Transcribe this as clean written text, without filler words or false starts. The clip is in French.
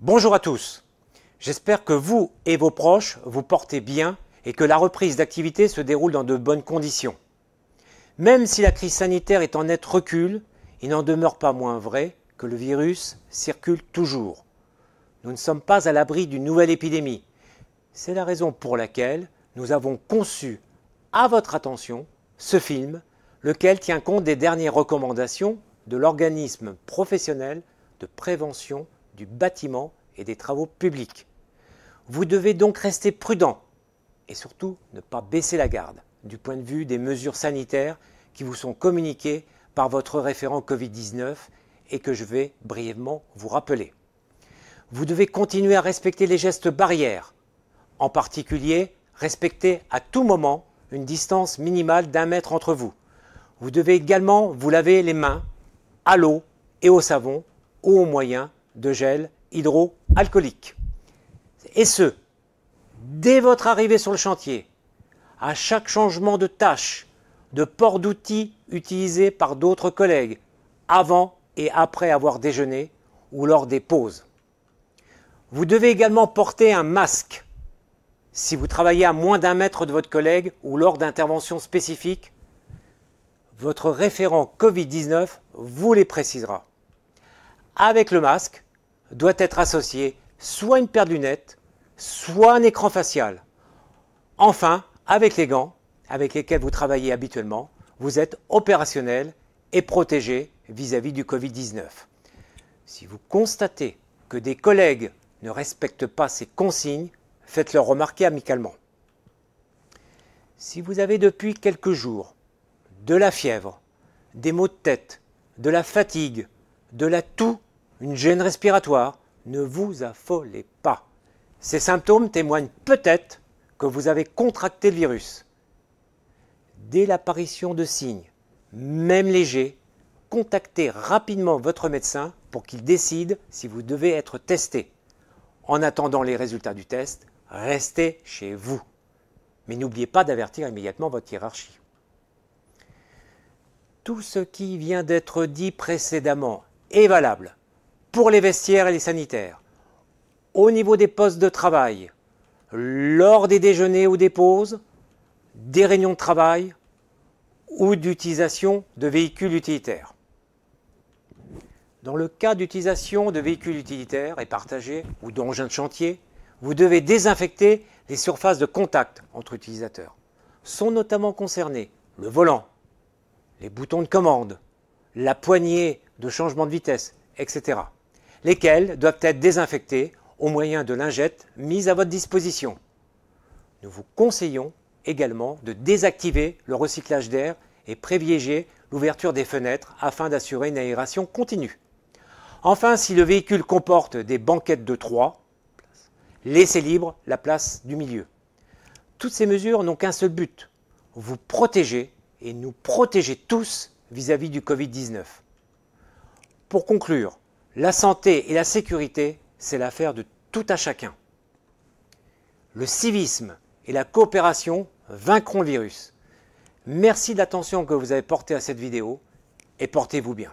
Bonjour à tous, j'espère que vous et vos proches vous portez bien et que la reprise d'activité se déroule dans de bonnes conditions. Même si la crise sanitaire est en net recul, il n'en demeure pas moins vrai que le virus circule toujours. Nous ne sommes pas à l'abri d'une nouvelle épidémie. C'est la raison pour laquelle nous avons conçu, à votre attention, ce film, lequel tient compte des dernières recommandations de l'organisme professionnel de prévention du bâtiment et des travaux publics. Vous devez donc rester prudent et surtout ne pas baisser la garde du point de vue des mesures sanitaires qui vous sont communiquées par votre référent Covid-19 et que je vais brièvement vous rappeler. Vous devez continuer à respecter les gestes barrières, en particulier respecter à tout moment une distance minimale d'1 mètre entre vous. Vous devez également vous laver les mains à l'eau et au savon ou au moyen de gel hydroalcoolique. Et ce, dès votre arrivée sur le chantier, à chaque changement de tâche, de port d'outils utilisés par d'autres collègues, avant et après avoir déjeuné ou lors des pauses. Vous devez également porter un masque si vous travaillez à moins d'1 mètre de votre collègue ou lors d'interventions spécifiques. Votre référent Covid-19 vous les précisera. Avec le masque, doit être associé soit une paire de lunettes, soit un écran facial. Enfin, avec les gants avec lesquels vous travaillez habituellement, vous êtes opérationnel et protégé vis-à-vis du Covid-19. Si vous constatez que des collègues ne respectent pas ces consignes, faites-leur remarquer amicalement. Si vous avez depuis quelques jours de la fièvre, des maux de tête, de la fatigue, de la toux, une gêne respiratoire, ne vous affolez pas. Ces symptômes témoignent peut-être que vous avez contracté le virus. Dès l'apparition de signes, même légers, contactez rapidement votre médecin pour qu'il décide si vous devez être testé. En attendant les résultats du test, restez chez vous. Mais n'oubliez pas d'avertir immédiatement votre hiérarchie. Tout ce qui vient d'être dit précédemment est valable pour les vestiaires et les sanitaires, au niveau des postes de travail, lors des déjeuners ou des pauses, des réunions de travail ou d'utilisation de véhicules utilitaires. Dans le cas d'utilisation de véhicules utilitaires et partagés ou d'engins de chantier, vous devez désinfecter les surfaces de contact entre utilisateurs. Sont notamment concernés le volant, les boutons de commande, la poignée de changement de vitesse, etc. lesquels doivent être désinfectés au moyen de lingettes mises à votre disposition. Nous vous conseillons également de désactiver le recyclage d'air et privilégier l'ouverture des fenêtres afin d'assurer une aération continue. Enfin, si le véhicule comporte des banquettes de 3, laissez libre la place du milieu. Toutes ces mesures n'ont qu'un seul but, vous protéger et nous protéger tous vis-à-vis du Covid-19. Pour conclure, la santé et la sécurité, c'est l'affaire de tout à chacun. Le civisme et la coopération vaincront le virus. Merci de l'attention que vous avez portée à cette vidéo et portez-vous bien.